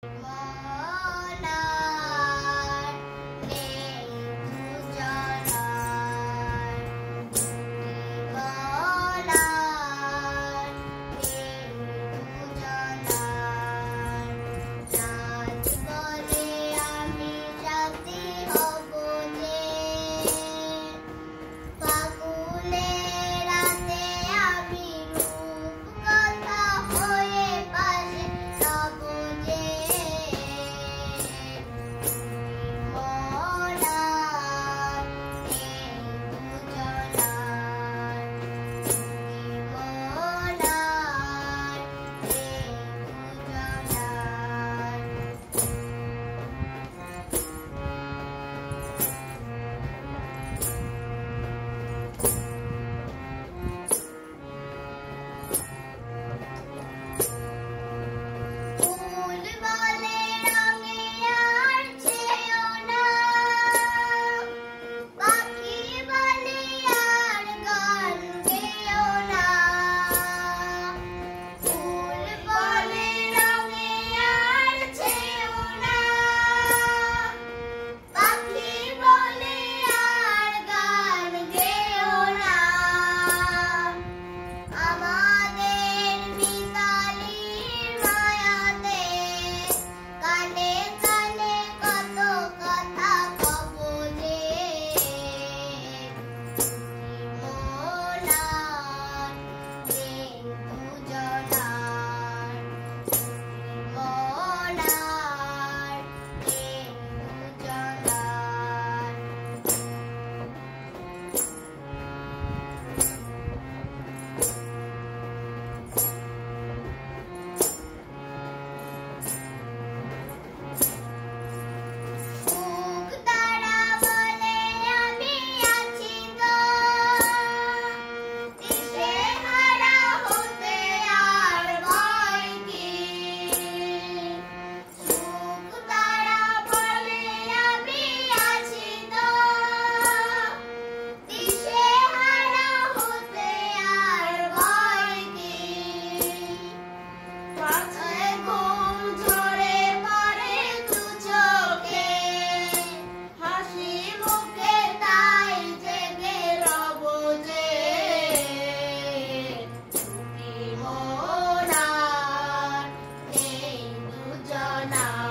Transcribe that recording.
মলার নেই দুজনার মলার নেই দুজনার রাত বলে আমি রাতে হব যে ফাগুনের রাতে আমি রূপকথা হয়ে পাশে রব যে মলার নেই দুজনার মলার নেই দুজনার ফুল বলে রঙে আর চেয়েও না পাখি বলে আর গান গেয়েও না ফুল বলে রঙে আর চেয়েও না পাখি বলে আর গান গেয়েও না আমাদের মিতালির মায়াতে কানে কানে কত কথা কব যে মলার নেই দুজনার মলার নেই দুজনার মুখ তারা বলে আমি আছি গো দিশেহারা হতে আর ভয় কি মুখ তারা বলে আমি আছি গো দিশেহারা হতে আর ভয় কি মাথায় ঘুম ঝরে পড়ে দু চোখে হাসি মুখে তাই জেগে রব যে দুটি মলার নেই দুজনার